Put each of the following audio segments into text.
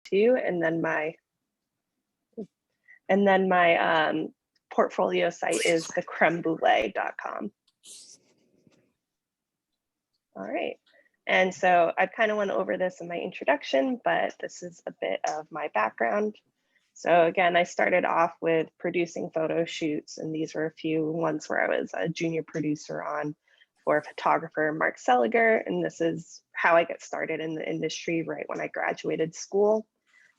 too. And then my portfolio site is thecremeboule.com. All right. And so I kind of went over this in my introduction, but this is a bit of my background. So again, I started off with producing photo shoots, and these were a few ones where I was a junior producer on for photographer Mark Seliger. And this is how I got started in the industry right when I graduated school.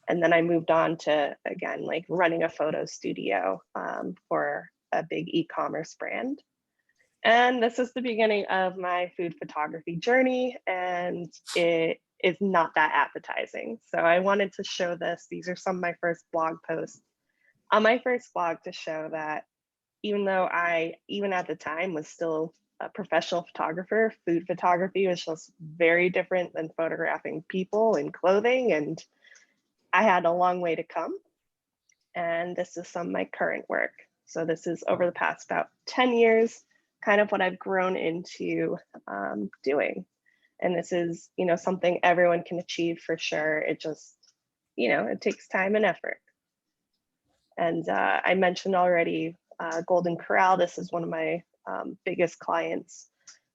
And then I moved on to, again, like running a photo studio for a big e-commerce brand. And this is the beginning of my food photography journey, and it is not that appetizing. So I wanted to show this. These are some of my first blog posts on my first blog to show that even though I, even at the time, was still a professional photographer, food photography was just very different than photographing people and clothing, and I had a long way to come. And this is some of my current work. So this is over the past about 10 years, kind of what I've grown into doing. And this is, something everyone can achieve for sure. It just, it takes time and effort. And I mentioned already Golden Corral. This is one of my biggest clients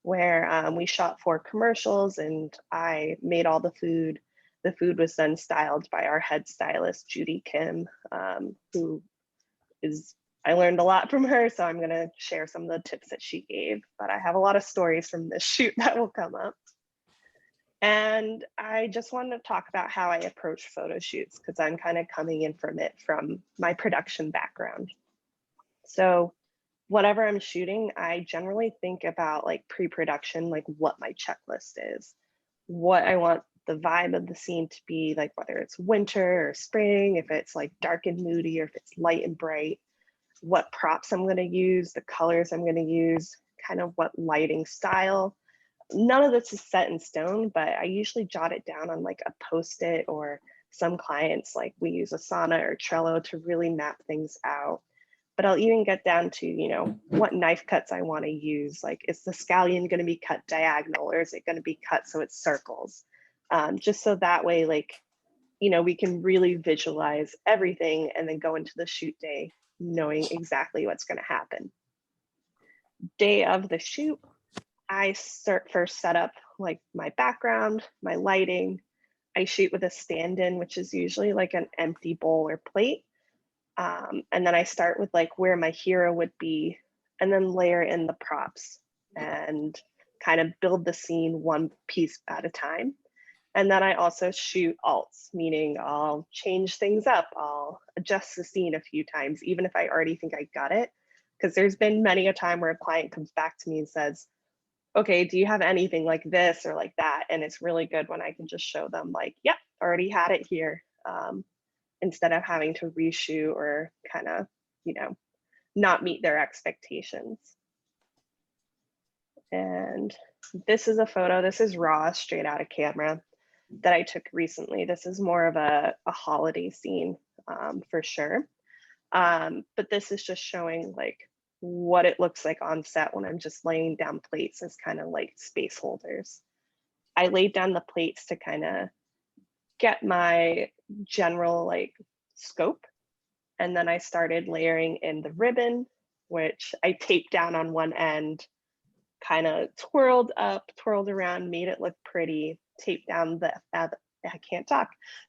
where we shot 4 commercials and I made all the food. The food was then styled by our head stylist, Judy Kim, who is, I learned a lot from her, so I'm gonna share some of the tips that she gave, but I have a lot of stories from this shoot that will come up. And I just wanted to talk about how I approach photo shoots because I'm kind of coming in from it from my production background. So whatever I'm shooting, I generally think about like pre-production, like what my checklist is, what I want the vibe of the scene to be, like whether it's winter or spring, if it's like dark and moody, or if it's light and bright, what props I'm going to use, the colors I'm going to use, kind of what lighting style. None of this is set in stone, but I usually jot it down on like a Post-it, or some clients, like we use Asana or Trello to really map things out. But I'll even get down to, what knife cuts I want to use. Like, is the scallion going to be cut diagonal, or is it going to be cut so it's circles? Just so that way, like, we can really visualize everything and then go into the shoot day knowing exactly what's going to happen. Day of the shoot, I first set up like my background, my lighting. I shoot with a stand-in, which is usually like an empty bowl or plate. And then I start with like where my hero would be, and then layer in the props and kind of build the scene one piece at a time. And then I also shoot alts, meaning I'll change things up. I'll adjust the scene a few times, even if I already think I got it. Because there's been many a time where a client comes back to me and says, okay, do you have anything like this or like that? And it's really good when I can just show them like, yep, already had it here. Instead of having to reshoot or kind of, not meet their expectations. And this is a photo, this is raw, straight out of camera, that I took recently. This is more of a holiday scene for sure. But this is just showing like what it looks like on set when I'm just laying down plates as kind of like space holders. I laid down the plates to kind of get my general like scope. And then I started layering in the ribbon, which I taped down on one end, kind of twirled up, twirled around, made it look pretty, taped down the,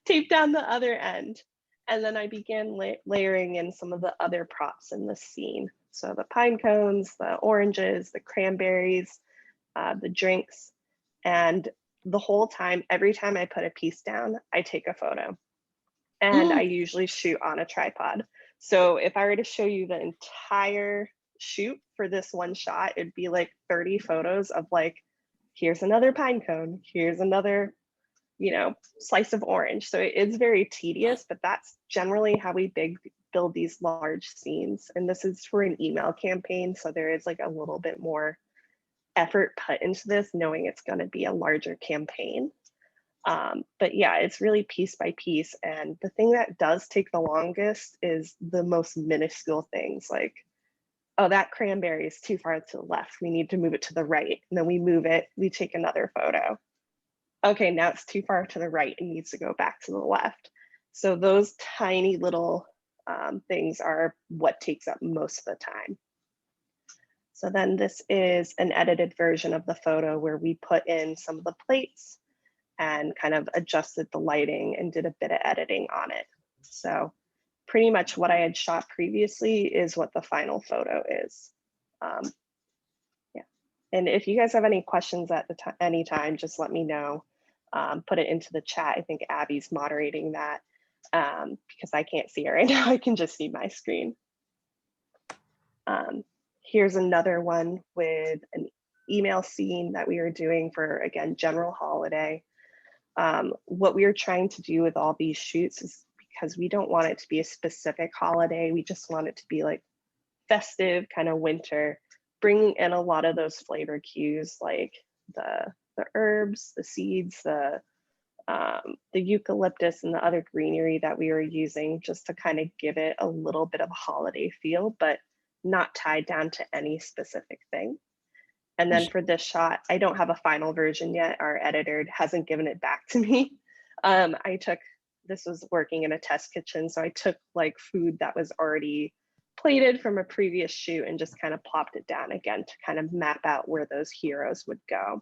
taped down the other end. And then I began layering in some of the other props in the scene. So the pine cones, the oranges, the cranberries, the drinks. And the whole time, every time I put a piece down, I take a photo. And I usually shoot on a tripod. So if I were to show you the entire shoot for this one shot, it'd be like 30 photos of like, here's another pine cone, here's another, slice of orange. So it's very tedious, but that's generally how we build these large scenes. And this is for an email campaign. So there is like a little bit more effort put into this, knowing it's going to be a larger campaign. But yeah, it's really piece by piece. And the thing that does take the longest is the most minuscule things, like, oh, that cranberry is too far to the left. We need to move it to the right. And then we move it, we take another photo. Okay, now it's too far to the right and needs to go back to the left. So those tiny little things are what takes up most of the time. So then this is an edited version of the photo where we put in some of the plates and kind of adjusted the lighting and did a bit of editing on it. So pretty much what I had shot previously is what the final photo is. Yeah. And if you guys have any questions at the any time, just let me know. Put it into the chat. I think Abby's moderating that because I can't see her right now. I can just see my screen. Here's another one with an email scene that we were doing for, again, general holiday. What we are trying to do with all these shoots is because we don't want it to be a specific holiday. We just want it to be like festive, kind of winter, bringing in a lot of those flavor cues like the herbs, the seeds, the eucalyptus and the other greenery that we were using just to kind of give it a little bit of a holiday feel, but not tied down to any specific thing. And then for this shot, I don't have a final version yet. Our editor hasn't given it back to me. This was working in a test kitchen, so I took like food that was already plated from a previous shoot and just kind of plopped it down again to kind of map out where those heroes would go.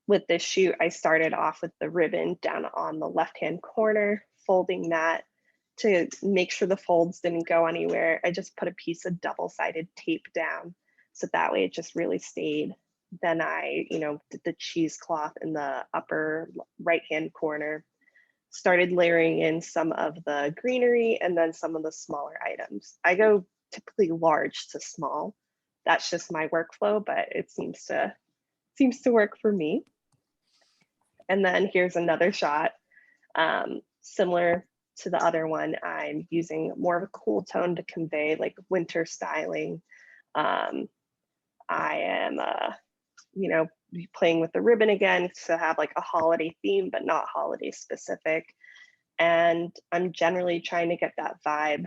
With this shoot, I started off with the ribbon down on the left-hand corner, folding that to make sure the folds didn't go anywhere. I just put a piece of double-sided tape down so that way it just really stayed. Then I, did the cheesecloth in the upper right-hand corner, started layering in some of the greenery and then some of the smaller items. I go typically large to small. That's just my workflow, but it seems to work for me. And then here's another shot. Similar to the other one, I'm using more of a cool tone to convey like winter styling. I am, playing with the ribbon again to have like a holiday theme, but not holiday specific. And I'm generally trying to get that vibe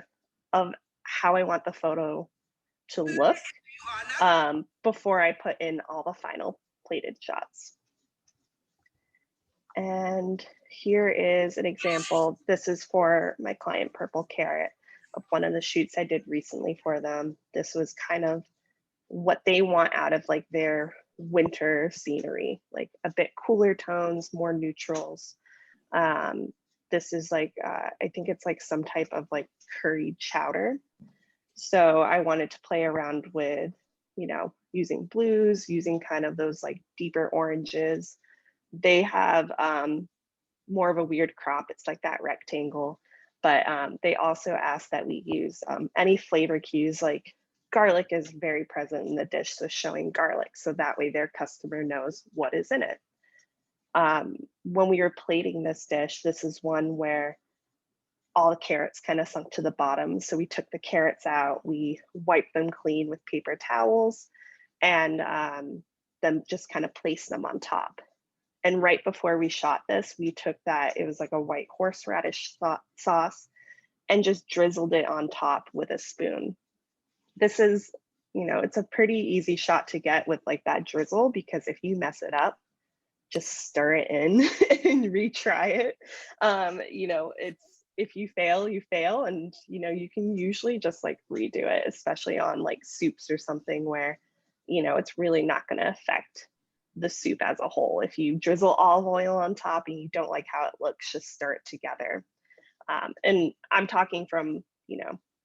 of how I want the photo to look before I put in all the final plated shots. And here is an example. This is for my client Purple Carrot of one of the shoots I did recently for them. This was kind of what they want out of like their winter scenery, like a bit cooler tones, more neutrals. This is like, I think it's like some type of like curried chowder. So I wanted to play around with, using blues, using kind of those like deeper oranges. They have more of a weird crop. It's like that rectangle, but they also ask that we use any flavor cues, like garlic is very present in the dish, so showing garlic, so that way their customer knows what is in it. When we were plating this dish, this is one where all the carrots kind of sunk to the bottom. So we took the carrots out, we wiped them clean with paper towels, and then just kind of placed them on top. And right before we shot this, we took that, it was like a white horseradish sauce, and just drizzled it on top with a spoon. This is, it's a pretty easy shot to get with like that drizzle, because if you mess it up, just stir it in and retry it. It's, if you fail, you fail. And, you can usually just like redo it, especially on like soups or something where, it's really not going to affect the soup as a whole. If you drizzle olive oil on top and you don't like how it looks, just stir it together. And I'm talking from,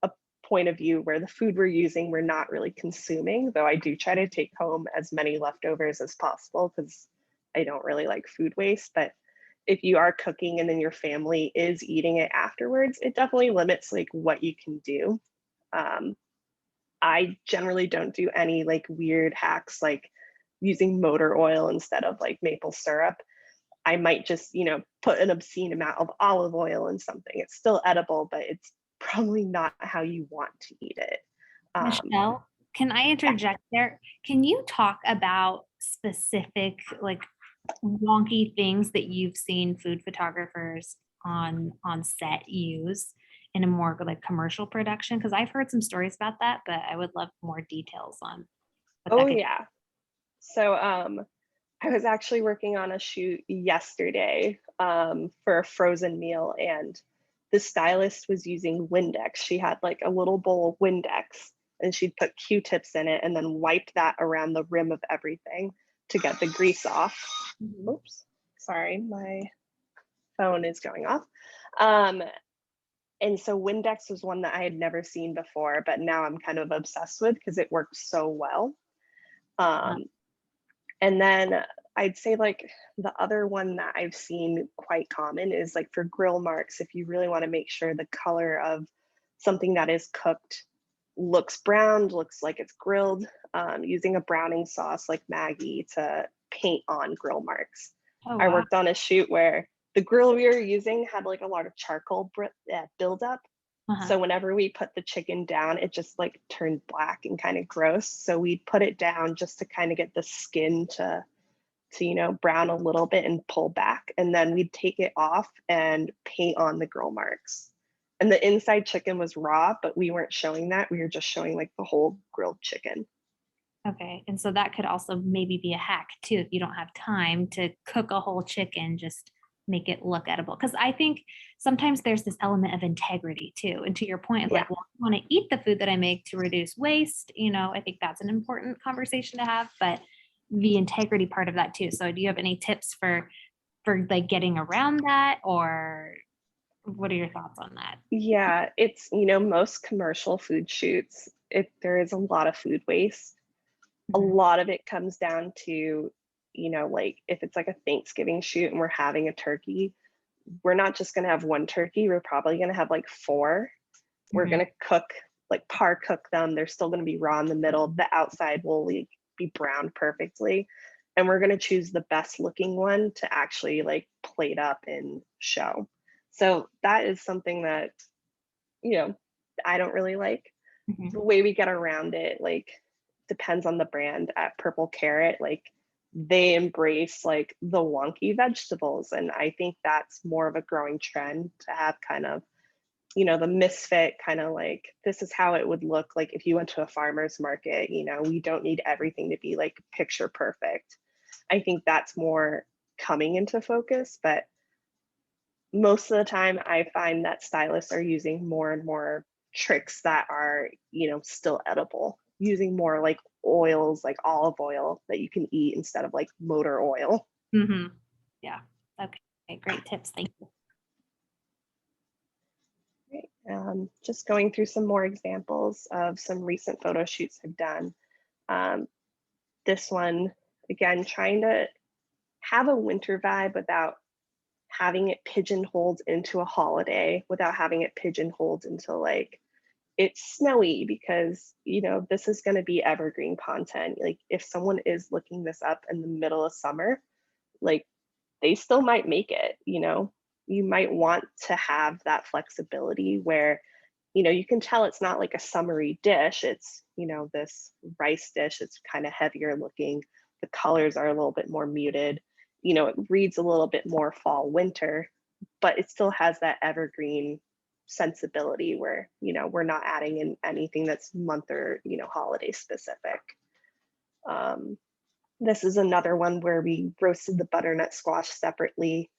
a point of view where the food we're using, we're not really consuming, though I do try to take home as many leftovers as possible because I don't really like food waste. But if you are cooking and then your family is eating it afterwards, it definitely limits like what you can do. I generally don't do any like weird hacks like using motor oil instead of like maple syrup. I might just, put an obscene amount of olive oil in something. It's still edible, but it's probably not how you want to eat it. Michelle, can I interject there? Can you talk about specific like wonky things that you've seen food photographers on set use in a more like commercial production? Because I've heard some stories about that, but I would love more details on what that Oh could. yeah. So I was actually working on a shoot yesterday for a frozen meal, and the stylist was using Windex. She had like a little bowl of Windex, and she'd put Q-tips in it and then wipe that around the rim of everything to get the grease off. Mhm. Oops, sorry, my phone is going off. Um, and so Windex was one that I had never seen before, but now I'm kind of obsessed with because it works so well. Uh, Um, And then I'd say like the other one that I've seen quite common is like for grill marks, if you really want to make sure the color of something that is cooked looks browned, looks like it's grilled, using a browning sauce like Maggie to paint on grill marks. Oh, I wow. worked on a shoot where the grill we were using had like a lot of charcoal buildup. Uh-huh. So whenever we put the chicken down, it just like turned black and kind of gross. So we'd put it down just to kind of get the skin to brown a little bit and pull back. And then we'd take it off and paint on the grill marks. And the inside chicken was raw, but we weren't showing that. We were just showing like the whole grilled chicken. Okay. And so that could also maybe be a hack too, if you don't have time to cook a whole chicken, just make it look edible. Because I think sometimes there's this element of integrity too. And to your point of Yeah. like, well, I want to eat the food that I make to reduce waste, I think that's an important conversation to have, but the integrity part of that too. So do you have any tips for like getting around that, or what are your thoughts on that? Yeah. It's most commercial food shoots, if there is a lot of food waste, a Mhm. lot of it comes down to like if it's like a Thanksgiving shoot and we're having a turkey, we're not just going to have one turkey. We're probably going to have like four. We're Mhm. going to cook, like par cook them. They're still going to be raw in the middle. The outside will like be browned perfectly. And we're going to choose the best looking one to actually like plate up and show. So that is something that, you know, I don't really like. Mhm. The way we get around it, like, depends on the brand. At Purple Carrot, like, they embrace like the wonky vegetables. And I think that's more of a growing trend to have kind of the misfit kind of like this is how it would look like if you went to a farmer's market. We don't need everything to be like picture perfect. I think that's more coming into focus, but most of the time I find that stylists are using more and more tricks that are still edible, using more like oils, like olive oil that you can eat instead of like motor oil. Mhm. Yeah. Okay. Great tips. Thank you. Right. Just going through some more examples of some recent photo shoots I've done. Um, this one, again, trying to have a winter vibe without having it pigeonholed into a holiday, without having it pigeonholed into like it's snowy, because this is going to be evergreen content. Like if someone is looking this up in the middle of summer, like they still might make it. You might want to have that flexibility where you can tell it's not like a summery dish. It's this rice dish. It's kind of heavier looking. The colors are a little bit more muted. It reads a little bit more fall winter, but it still has that evergreen sensibility where we're not adding in anything that's month or holiday specific. Um, this is another one where we roasted the butternut squash separately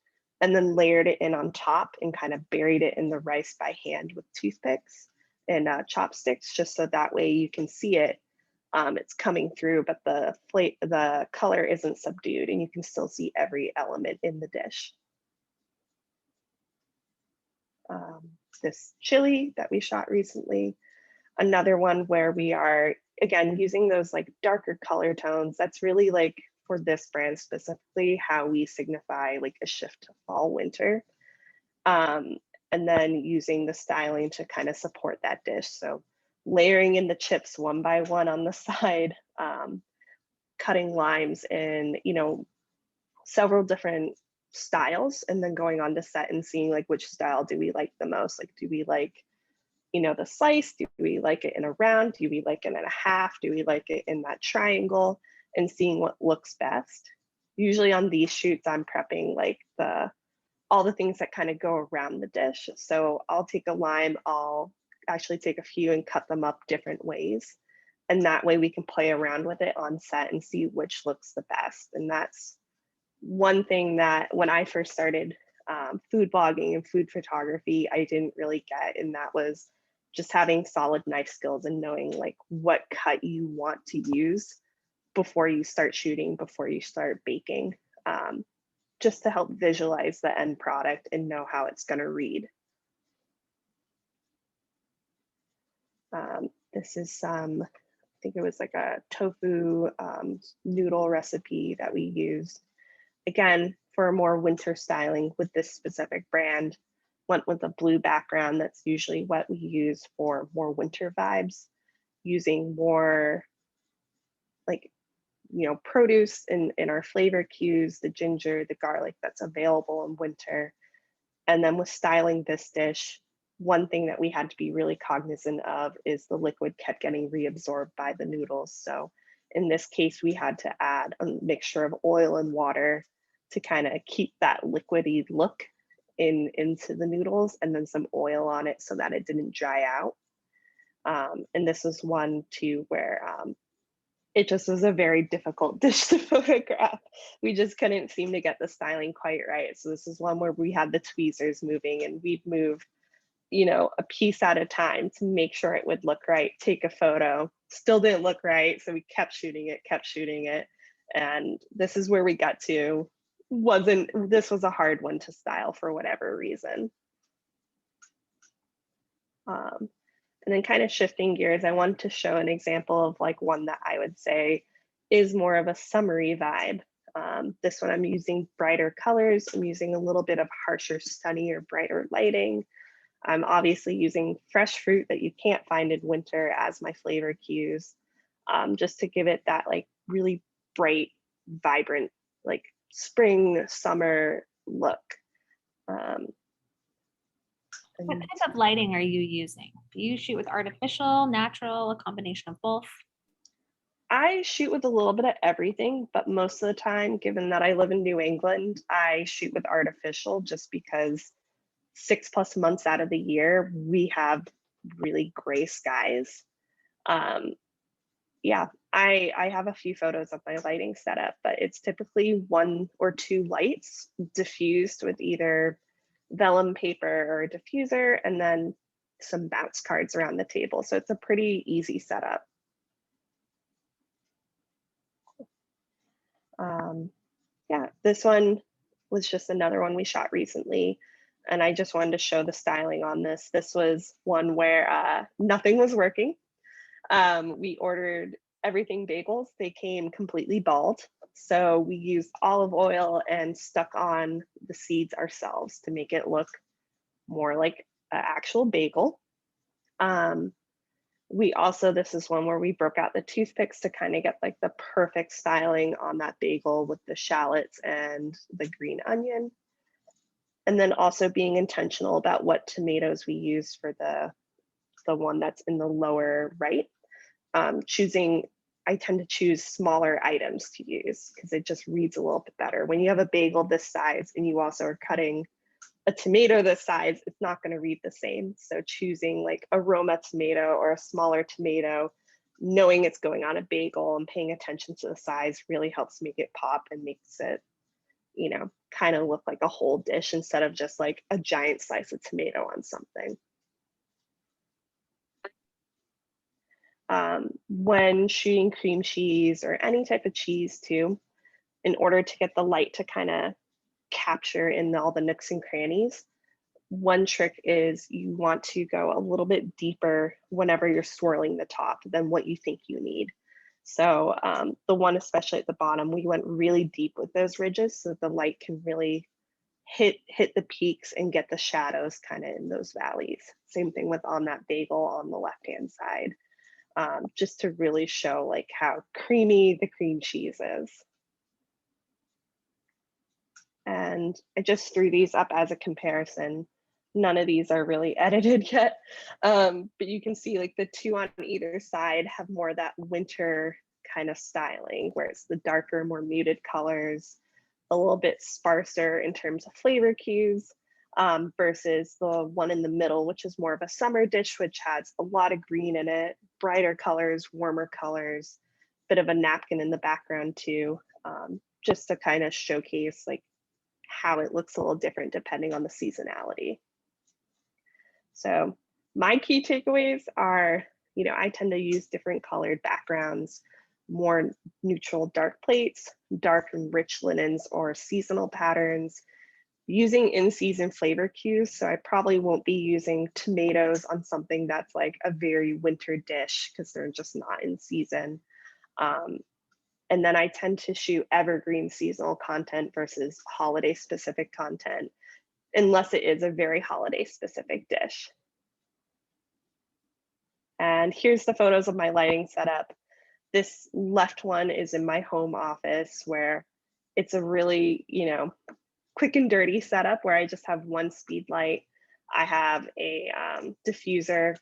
and then layered it in on top and kind of buried it in the rice by hand with toothpicks and chopsticks, just so that way you can see it. It's coming through, but the color isn't subdued, and you can still see every element in the dish. This chili that we shot recently, another one where we are again using those like darker color tones. That's really like for this brand specifically how we signify like a shift to fall winter. um, and then using the styling to kind of support that dish. So layering in the chips one by one on the side, cutting limes in several different styles, and then going on to set and seeing like which style do we like the most. Like, do we like the slice? Do we like it in a round? Do we like it in a half? Do we like it in that triangle? And seeing what looks best. Usually on these shoots, I'm prepping like the all the things that kind of go around the dish. So I'll take a lime, I'll actually take a few and cut them up different ways. And that way we can play around with it on set and see which looks the best. And that's one thing that when I first started food blogging and food photography, I didn't really get, and that was just having solid knife skills and knowing like what cut you want to use before you start shooting, before you start baking, just to help visualize the end product and know how it's going to read. This is some, I think it was like a tofu noodle recipe that we used. Again, for more winter styling with this specific brand, went with a blue background. That's usually what we use for more winter vibes, using more like, you know, produce in our flavor cues, the ginger, the garlic that's available in winter. And then with styling this dish, one thing that we had to be really cognizant of is the liquid kept getting reabsorbed by the noodles. So in this case, we had to add a mixture of oil and water to kind of keep that liquidy look into the noodles, and then some oil on it so that it didn't dry out. And this was one too where it just was a very difficult dish to photograph. We just couldn't seem to get the styling quite right. So this is one where we had the tweezers moving, and we'd move, you know, a piece at a time to make sure it would look right, take a photo, still didn't look right. So we kept shooting it. And this is where we got to, this was a hard one to style for whatever reason. And then kind of shifting gears, I wanted to show an example of like one that I would say is more of a summery vibe. This one I'm using brighter colors. I'm using a little bit of harsher, sunnier, brighter lighting. I'm obviously using fresh fruit that you can't find in winter as my flavor cues, just to give it that like really bright, vibrant, like spring, summer look. What type of lighting are you using? Do you shoot with artificial, natural, a combination of both? I shoot with a little bit of everything, but most of the time, given that I live in New England, I shoot with artificial just because 6+ months out of the year, we have really gray skies. Yeah, I have a few photos of my lighting setup, but it's typically 1 or 2 lights diffused with either vellum paper or a diffuser, and then some bounce cards around the table. So it's a pretty easy setup. Yeah, this one was just another one we shot recently, and I just wanted to show the styling on this. This was one where nothing was working. We ordered everything bagels. They came completely bald. So we used olive oil and stuck on the seeds ourselves to make it look more like an actual bagel. We also, this is one where we broke out the toothpicks to kind of get like the perfect styling on that bagel with the shallots and the green onion. And then also being intentional about what tomatoes we use for the one that's in the lower right. I tend to choose smaller items to use because it just reads a little bit better. When you have a bagel this size and you also are cutting a tomato this size, it's not going to read the same. So choosing like a Roma tomato or a smaller tomato, knowing it's going on a bagel and paying attention to the size really helps make it pop and makes it, you know, kind of look like a whole dish instead of just like a giant slice of tomato on something. When shooting cream cheese or any type of cheese too, in order to get the light to kind of capture in all the nooks and crannies, one trick is you want to go a little bit deeper whenever you're swirling the top than what you think you need. So the one especially at the bottom, we went really deep with those ridges so the light can really hit the peaks and get the shadows kind of in those valleys. Same thing with on that bagel on the left-hand side. Just to really show like how creamy the cream cheese is. And I just threw these up as a comparison. None of these are really edited yet, but you can see like the 2 on either side have more of that winter kind of styling, where it's the darker, more muted colors, a little bit sparser in terms of flavor cues. versus the one in the middle, which is more of a summer dish, which has a lot of green in it, brighter colors, warmer colors, bit of a napkin in the background too, just to kind of showcase like how it looks a little different depending on the seasonality. So my key takeaways are, I tend to use different colored backgrounds, more neutral dark plates, dark and rich linens or seasonal patterns, using in-season flavor cues. So I probably won't be using tomatoes on something that's like a very winter dish because they're just not in season. And then I tend to shoot evergreen seasonal content versus holiday specific content, unless it is a very holiday specific dish. And here's the photos of my lighting setup. This left one is in my home office where it's a really, quick and dirty setup where I just have one speed light. I have a diffuser,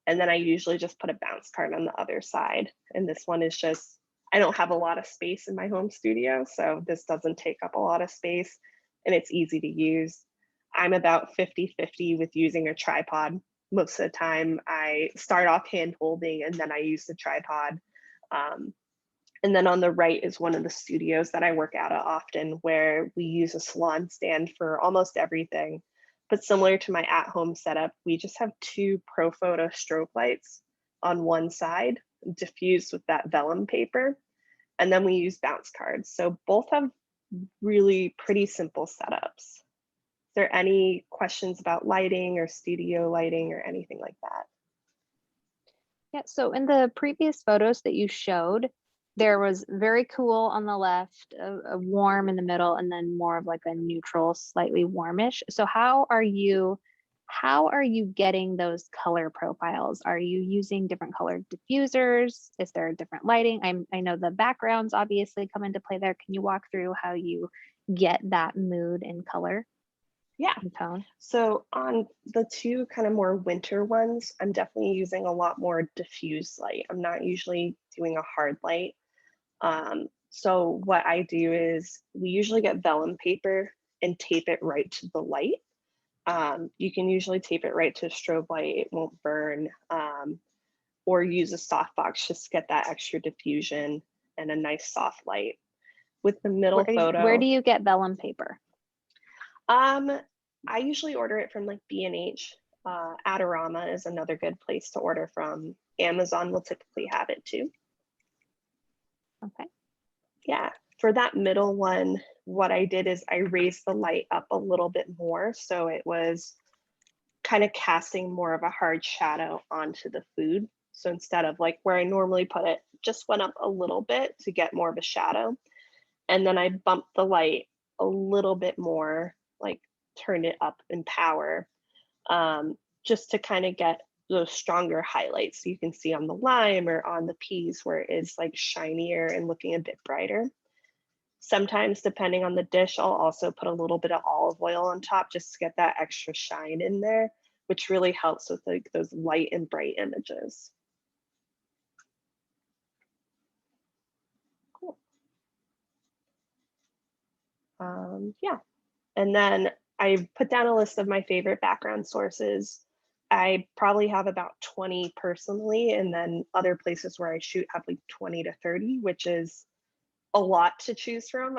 and then I usually just put a bounce card on the other side. And this one is just, I don't have a lot of space in my home studio, so this doesn't take up a lot of space and it's easy to use. I'm about 50-50 with using a tripod. Most of the time I start off hand holding and then I use the tripod. And then on the right is one of the studios that I work out of often, where we use a salon stand for almost everything. But similar to my at-home setup, we just have two Profoto strobe lights on one side, diffused with that vellum paper. And then we use bounce cards. So both have really pretty simple setups. Is there any questions about lighting or studio lighting or anything like that? Yeah, so in the previous photos that you showed, there was very cool on the left, a warm in the middle, and then more of like a neutral, slightly warmish. So how are you getting those color profiles? Are you using different colored diffusers? Is there different lighting? I know the backgrounds obviously come into play there. Can you walk through how you get that mood and color? Yeah. And tone? So on the two kind of more winter ones, I'm definitely using a lot more diffuse light. I'm not usually doing a hard light. So what I do is we usually get vellum paper and tape it right to the light. You can usually tape it right to a strobe light, it won't burn, or use a softbox just to get that extra diffusion and a nice soft light. With the middle photo. Where do you get vellum paper? I usually order it from like B&H. Adorama is another good place to order from. Amazon will typically have it too. Okay. Yeah, for that middle one, what I did is I raised the light up a little bit more, so it was kind of casting more of a hard shadow onto the food. So instead of like where I normally put it, just went up a little bit to get more of a shadow. And then I bumped the light a little bit more, like turned it up in power, just to kind of get those stronger highlights. So you can see on the lime or on the peas where it is like shinier and looking a bit brighter. Sometimes, depending on the dish, I'll also put a little bit of olive oil on top just to get that extra shine in there, which really helps with like those light and bright images. Cool. Yeah, and then I put down a list of my favorite background sources. I probably have about 20 personally, and then other places where I shoot have like 20 to 30, which is a lot to choose from.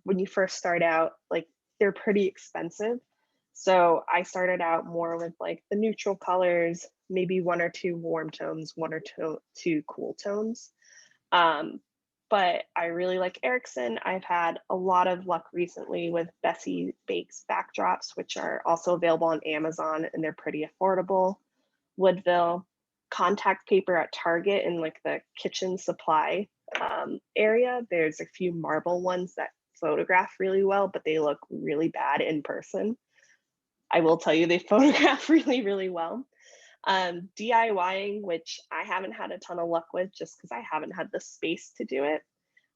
When you first start out, like they're pretty expensive. So I started out more with like the neutral colors, maybe one or two warm tones, one or two cool tones. But I really like Erickson. I've had a lot of luck recently with Bessie Bakes backdrops, which are also available on Amazon and they're pretty affordable. Woodville, contact paper at Target in like the kitchen supply area. There's a few marble ones that photograph really well, but they look really bad in person. I will tell you they photograph really, really well. DIYing, which I haven't had a ton of luck with just because I haven't had the space to do it.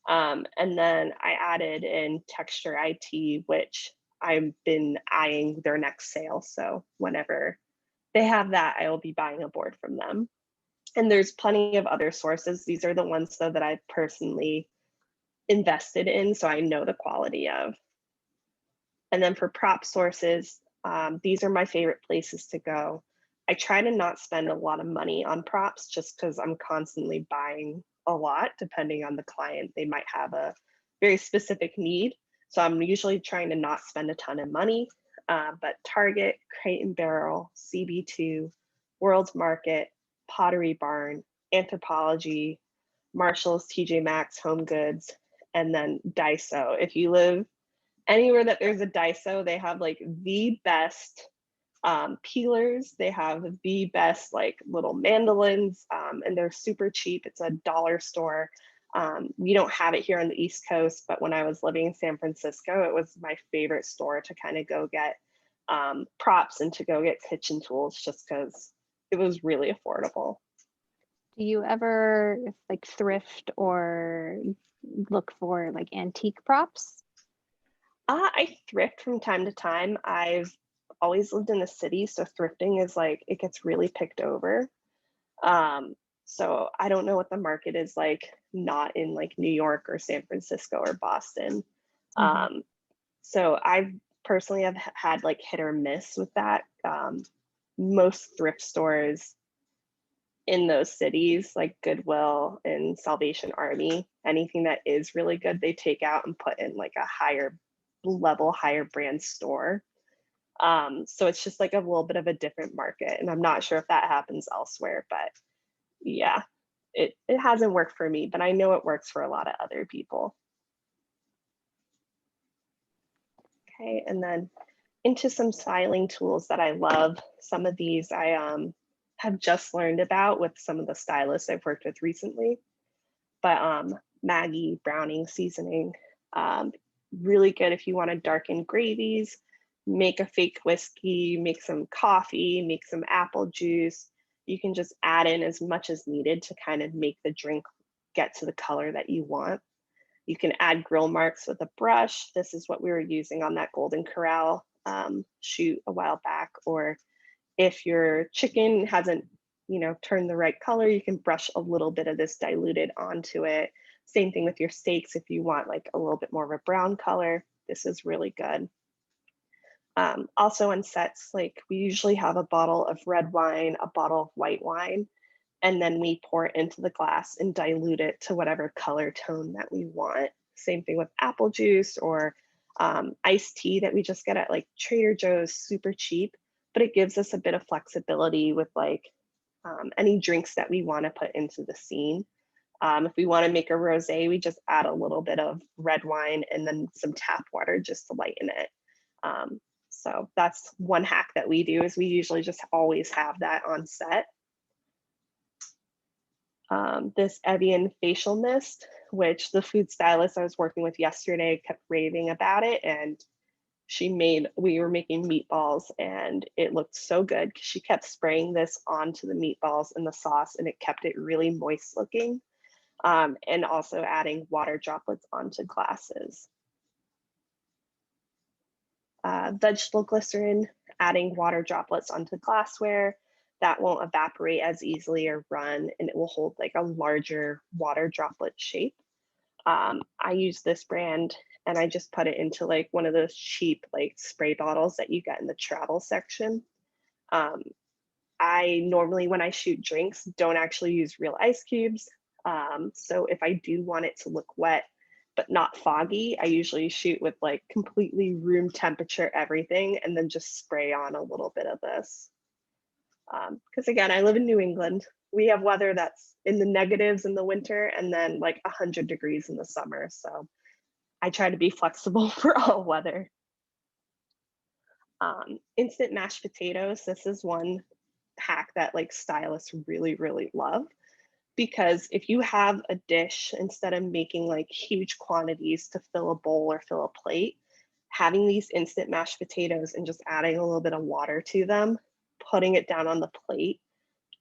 And then I added in Texture IT, which I've been eyeing their next sale. So whenever they have that, I will be buying a board from them. And there's plenty of other sources. These are the ones though that I've personally invested in, so I know the quality of. And then for prop sources, These are my favorite places to go. I try to not spend a lot of money on props just because I'm constantly buying a lot depending on the client. They might have a very specific need. So I'm usually trying to not spend a ton of money. But Target, Crate and Barrel, CB2, World Market, Pottery Barn, Anthropology, Marshalls, TJ Maxx, Home Goods, and then Daiso. If you live anywhere that there's a Daiso, they have like the best peelers. They have the best like little mandolins, and they're super cheap. It's a dollar store. We don't have it here on the East Coast, but when I was living in San Francisco, it was my favorite store to kind of go get props and to go get kitchen tools just because it was really affordable. Do you ever like thrift or look for like antique props? I thrift from time to time. I've always lived in the city, so thrifting is like, it gets really picked over. So I don't know what the market is like, not in like New York or San Francisco or Boston. So I've personally have had like hit or miss with that. Most thrift stores in those cities, like Goodwill and Salvation Army, anything that is really good, they take out and put in like a higher level, higher brand store. So it's just like a little bit of a different market. And I'm not sure if that happens elsewhere, but yeah, it hasn't worked for me, but I know it works for a lot of other people. Okay, and then into some styling tools that I love. Some of these I have just learned about with some of the stylists I've worked with recently, but Maggie Browning seasoning, really good if you want to darken gravies, make a fake whiskey, make some coffee, make some apple juice. You can just add in as much as needed to kind of make the drink get to the color that you want. You can add grill marks with a brush. This is what we were using on that Golden Corral shoot a while back. Or if your chicken hasn't, turned the right color, you can brush a little bit of this diluted onto it. Same thing with your steaks. If you want like a little bit more of a brown color, this is really good. Also on sets, like we usually have a bottle of red wine, a bottle of white wine, and then we pour it into the glass and dilute it to whatever color tone that we want. Same thing with apple juice or iced tea that we just get at like Trader Joe's, super cheap, but it gives us a bit of flexibility with like any drinks that we want to put into the scene. If we want to make a rosé, we just add a little bit of red wine and then some tap water just to lighten it. So that's one hack that we do, is we usually just always have that on set. This Evian facial mist, which the food stylist I was working with yesterday kept raving about it, and we were making meatballs and it looked so good because she kept spraying this onto the meatballs and the sauce, and it kept it really moist looking, and also adding water droplets onto glasses. Vegetable glycerin, adding water droplets onto glassware. That won't evaporate as easily or run, and it will hold like a larger water droplet shape. I use this brand and I just put it into like one of those cheap like spray bottles that you get in the travel section. I normally, when I shoot drinks, don't actually use real ice cubes. So if I do want it to look wet, but not foggy, I usually shoot with like completely room temperature everything and then just spray on a little bit of this. Because again, I live in New England. We have weather that's in the negatives in the winter and then like 100 degrees in the summer. So I try to be flexible for all weather. Instant mashed potatoes. This is one hack that like stylists really, really love, because if you have a dish, instead of making like huge quantities to fill a bowl or fill a plate, having these instant mashed potatoes and just adding a little bit of water to them, putting it down on the plate,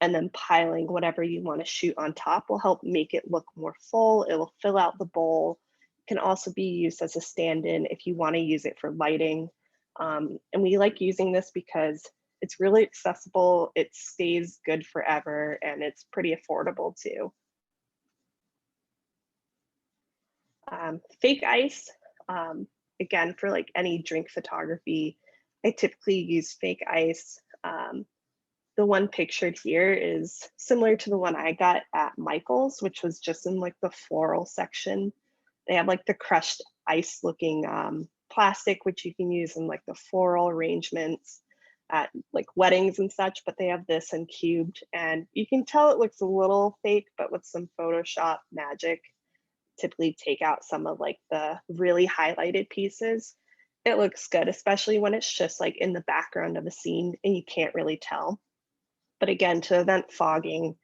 and then piling whatever you want to shoot on top will help make it look more full. It will fill out the bowl. It can also be used as a stand-in if you want to use it for lighting. And we like using this because it's really accessible, it stays good forever, and it's pretty affordable too. Fake ice, again, for like any drink photography, I typically use fake ice. The one pictured here is similar to the one I got at Michael's, which was just in like the floral section. They have like the crushed ice looking plastic, which you can use in like the floral arrangements at like weddings and such, but they have this in cubed, and you can tell it looks a little fake, but with some Photoshop magic, typically take out some of like the really highlighted pieces. It looks good, especially when it's just like in the background of a scene and you can't really tell. But again, to prevent fogging,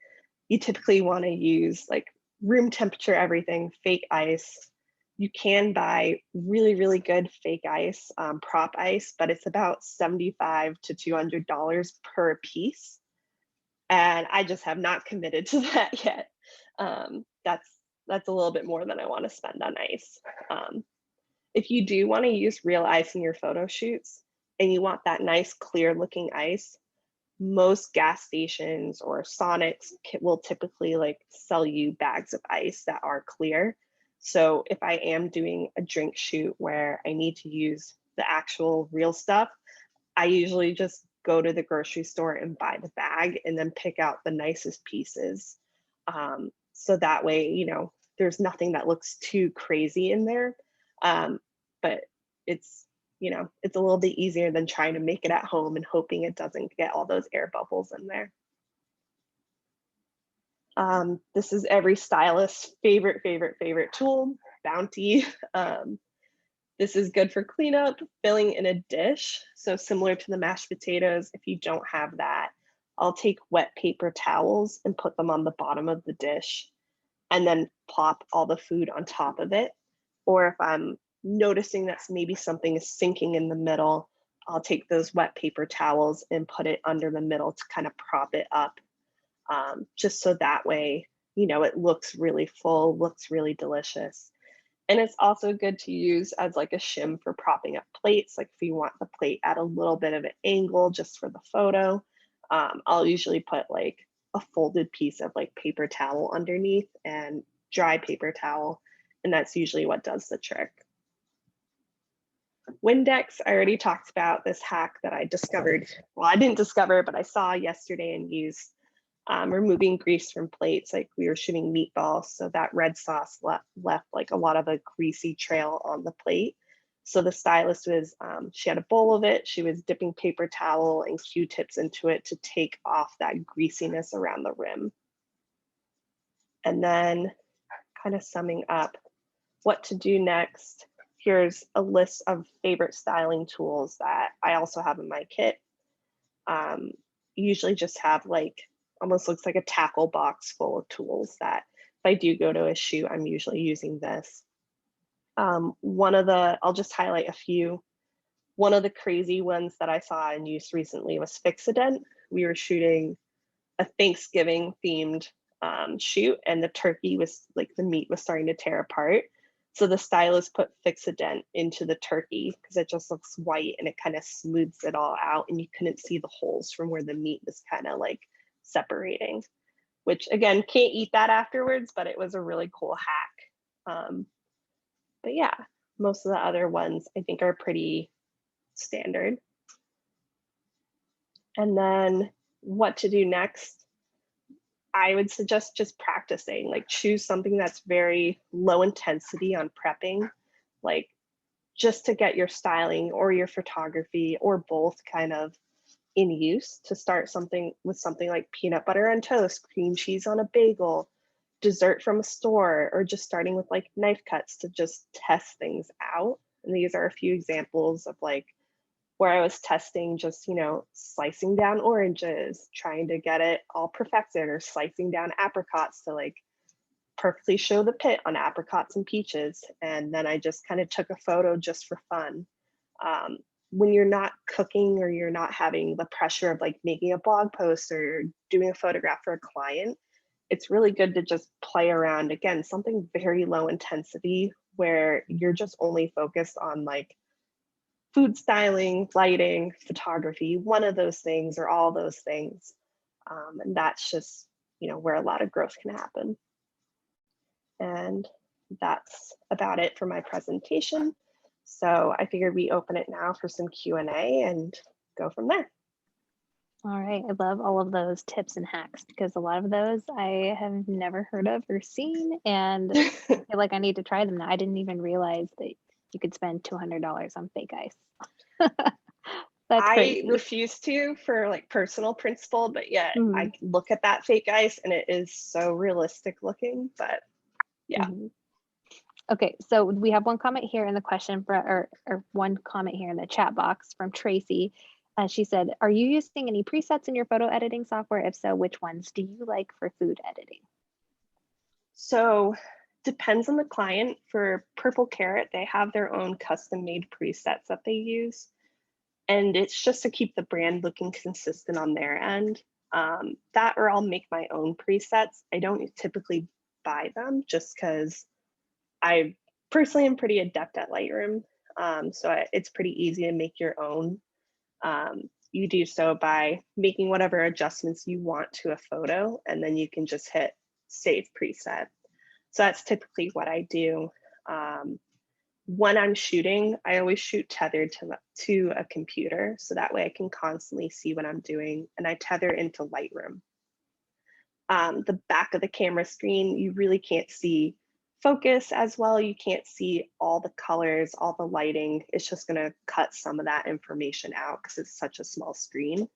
you typically want to use like room temperature everything, fake ice. You can buy really, really good fake ice, prop ice, but it's about $75 to $200 per piece. And I just have not committed to that yet. That's a little bit more than I want to spend on ice. If you do want to use real ice in your photo shoots and you want that nice clear looking ice, most gas stations or Sonics will typically like sell you bags of ice that are clear. So if I am doing a drink shoot where I need to use the actual real stuff, I usually just go to the grocery store and buy the bag and then pick out the nicest pieces. So that way, you know, there's nothing that looks too crazy in there. But it's, you know, it's a little bit easier than trying to make it at home and hoping it doesn't get all those air bubbles in there. This is every stylist's favorite tool, Bounty. This is good for cleanup, filling in a dish. So similar to the mashed potatoes, if you don't have that, I'll take wet paper towels and put them on the bottom of the dish and then plop all the food on top of it. Or if I'm noticing that maybe something is sinking in the middle, I'll take those wet paper towels and put it under the middle to kind of prop it up. Just so that way, you know, it looks really full, looks really delicious. And it's also good to use as like a shim for propping up plates. Like if you want the plate at a little bit of an angle just for the photo, I'll usually put like a folded piece of like paper towel underneath and dry paper towel. And that's usually what does the trick. Windex, I already talked about this hack that I discovered. Well, I didn't discover, but I saw yesterday and used. Removing grease from plates, like we were shooting meatballs, so that red sauce left like a lot of a greasy trail on the plate. So the stylist was, she had a bowl of it, she was dipping paper towel and Q-tips into it to take off that greasiness around the rim. And then kind of summing up what to do next, here's a list of favorite styling tools that I also have in my kit. Usually just have like, almost looks like a tackle box full of tools that if I do go to a shoot, I'm usually using this. I'll just highlight a few. One of the crazy ones that I saw in use recently was Fix-A-Dent. We were shooting a Thanksgiving themed shoot and the turkey was like, the meat was starting to tear apart. So the stylist put Fix-A-Dent into the turkey because it just looks white and it kind of smooths it all out and you couldn't see the holes from where the meat was kind of like separating, which again, can't eat that afterwards, but it was a really cool hack. But yeah, most of the other ones I think are pretty standard. And then what to do next? I would suggest just practicing, like choose something that's very low intensity on prepping, like just to get your styling or your photography or both kind of in use, to start something with something like peanut butter on toast, cream cheese on a bagel, dessert from a store, or just starting with like knife cuts to just test things out. And these are a few examples of like where I was testing just, you know, slicing down oranges, trying to get it all perfected, or slicing down apricots to like perfectly show the pit on apricots and peaches. And then I just kind of took a photo just for fun. When you're not cooking or you're not having the pressure of like making a blog post or doing a photograph for a client, it's really good to just play around. Again, something very low intensity where you're just only focused on like food styling, lighting, photography, one of those things or all those things. And that's just, you know, where a lot of growth can happen. And that's about it for my presentation. So I figured we open it now for some Q&A and go from there. All right, I love all of those tips and hacks because a lot of those I have never heard of or seen, and I feel like I need to try them now. I didn't even realize that you could spend $200 on fake ice. That's I crazy. refuse to for like personal principle, but yet I Mhm. look at that fake ice and it is so realistic looking, but yeah. Mhm. Okay, so we have one comment here in the question for, or one comment here in the chat box from Tracy. She said, "Are you using any presets in your photo editing software? If so, which ones do you like for food editing?" So depends on the client. For Purple Carrot, they have their own custom made presets that they use. And it's just to keep the brand looking consistent on their end. That or I'll make my own presets. I don't typically buy them just because I personally am pretty adept at Lightroom. It's pretty easy to make your own. You do so by making whatever adjustments you want to a photo, and then you can just hit save preset. So that's typically what I do. When I'm shooting, I always shoot tethered to a computer. So that way I can constantly see what I'm doing, and I tether into Lightroom. The back of the camera screen, you really can't see focus as well. You can't see all the colors, all the lighting. It's just going to cut some of that information out because it's such a small screen.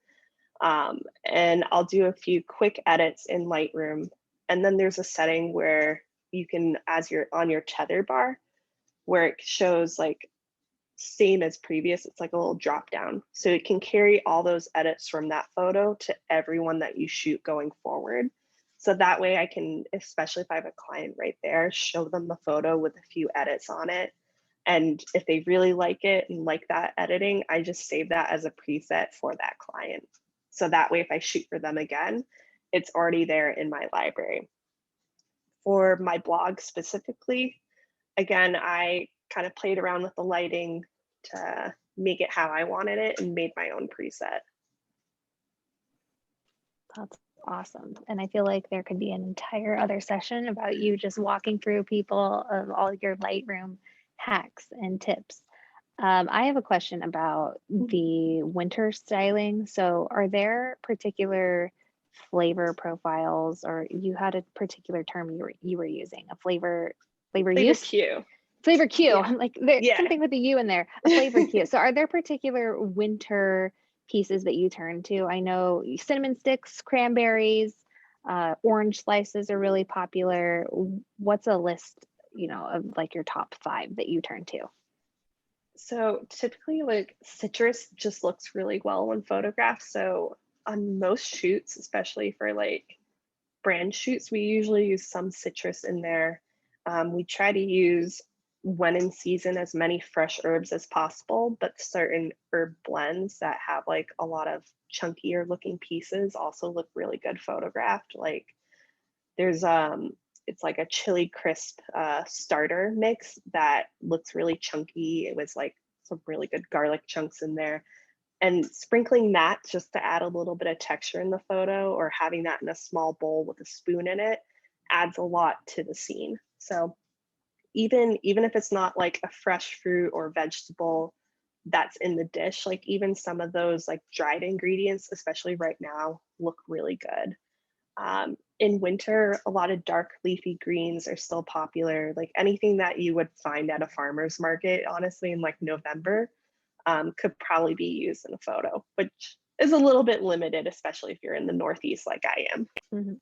And I'll do a few quick edits in Lightroom. And then there's a setting where you can, as you're on your tether bar, where it shows like same as previous, it's like a little drop down. So it can carry all those edits from that photo to everyone that you shoot going forward. So that way I can, especially if I have a client right there, show them the photo with a few edits on it. And if they really like it and like that editing, I just save that as a preset for that client. So that way, if I shoot for them again, it's already there in my library. For my blog specifically, again, I kind of played around with the lighting to make it how I wanted it and made my own preset. That's awesome. And I feel like there could be an entire other session about you just walking through people of all your Lightroom hacks and tips. I have a question about the winter styling. So are there particular flavor profiles, or you had a particular term you were using, a flavor use? Q. Flavor Q. Yeah. I'm like, there's Yeah. something with the U in there. A flavor Q. So are there particular winter pieces that you turn to? I know cinnamon sticks, cranberries, orange slices are really popular. What's a list, of like your top 5 that you turn to? So typically like citrus just looks really well when photographed. So on most shoots, especially for like brand shoots, we usually use some citrus in there. We try to use, when in season, as many fresh herbs as possible, but certain herb blends that have like a lot of chunkier looking pieces also look really good photographed. Like there's it's like a chili crisp starter mix that looks really chunky. It was like some really good garlic chunks in there, and sprinkling that just to add a little bit of texture in the photo, or having that in a small bowl with a spoon in it, adds a lot to the scene. So even if it's not like a fresh fruit or vegetable that's in the dish, like even some of those like dried ingredients, especially right now, look really good. In winter, a lot of dark leafy greens are still popular. Like anything that you would find at a farmer's market, honestly, in like November, could probably be used in a photo, which is a little bit limited, especially if you're in the Northeast like I am. Mm-hmm.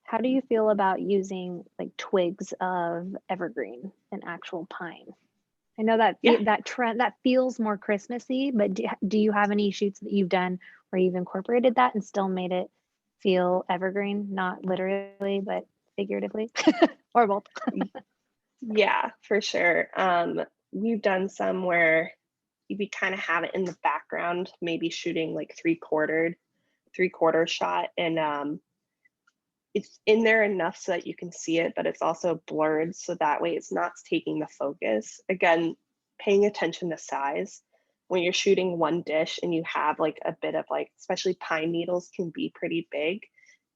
How do you feel about using like twigs of evergreen and actual pine? I know that that trend that feels more Christmassy, but do you have any shoots that you've done where you've incorporated that and still made it feel evergreen, not literally, but figuratively, or both? Yeah, for sure. We've done some where we kind of have it in the background, maybe shooting like three-quarter shot, and it's in there enough so that you can see it, but it's also blurred, so that way it's not taking the focus. Again, paying attention to size. When you're shooting one dish and you have like a bit of like, especially pine needles can be pretty big,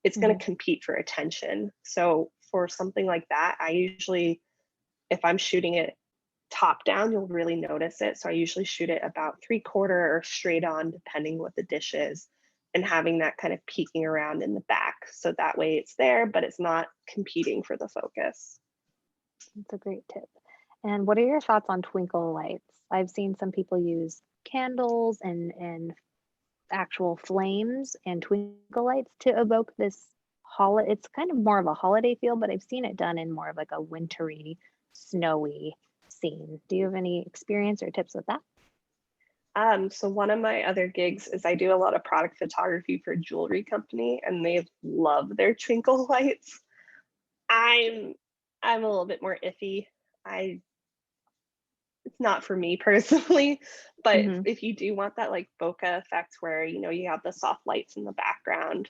it's going to compete for attention. So for something like that, I usually, if I'm shooting it top down, you'll really notice it. So I usually shoot it about 3/4 or straight on, depending what the dish is, and having that kind of peeking around in the back. So that way it's there, but it's not competing for the focus. That's a great tip. And what are your thoughts on twinkle lights? I've seen some people use candles and actual flames and twinkle lights to evoke this holiday. It's kind of more of a holiday feel, but I've seen it done in more of like a wintry, snowy scene. Do you have any experience or tips with that? So one of my other gigs is I do a lot of product photography for a jewelry company, and they love their twinkle lights. I'm a little bit more iffy. It's not for me personally, but Mhm. if you do want that like bokeh effect where you have the soft lights in the background,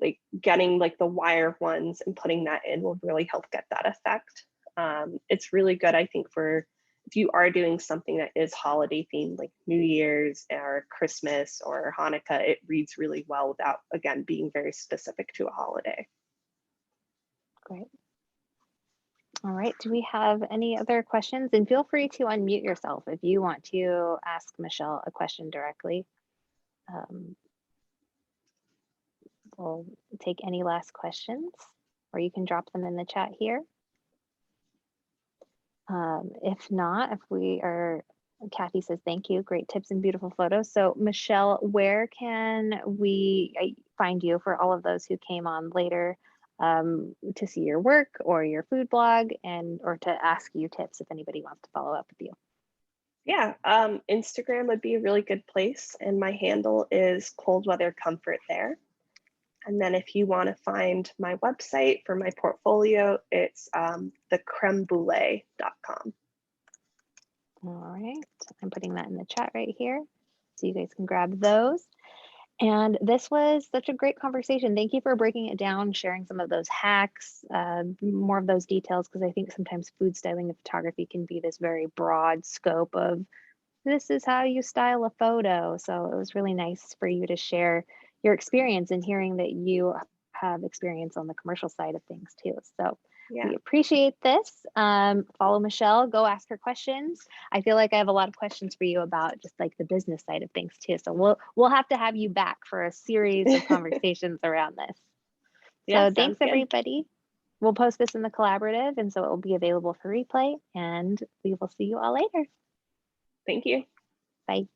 like getting like the wire ones and putting that in will really help get that effect. It's really good, I think, for if you are doing something that is holiday themed, like New Year's or Christmas or Hanukkah, it reads really well without, again, being very specific to a holiday. Great. All right. Do we have any other questions? And feel free to unmute yourself if you want to ask Michelle a question directly. We'll take any last questions, or you can drop them in the chat here. If not, if we are, Kathy says, thank you, great tips and beautiful photos. So Michelle, where can we find you for all of those who came on later to see your work or your food blog or to ask you tips if anybody wants to follow up with you? Yeah, Instagram would be a really good place, and my handle is Cold Weather Comfort there. And then if you want to find my website for my portfolio, it's thecremeboule.com. All right, I'm putting that in the chat right here, so you guys can grab those. And this was such a great conversation. Thank you for breaking it down, sharing some of those hacks, more of those details, because I think sometimes food styling and photography can be this very broad scope of this is how you style a photo. So it was really nice for you to share your experience and hearing that you have experience on the commercial side of things too. So Yeah, we appreciate this. Follow Michelle, go ask her questions. I feel like I have a lot of questions for you about just like the business side of things too. So we'll have to have you back for a series of conversations around this. yeah, So thanks sounds good. everybody. We'll post this in the collaborative, and so it will be available for replay, and we will see you all later. Thank you. Bye.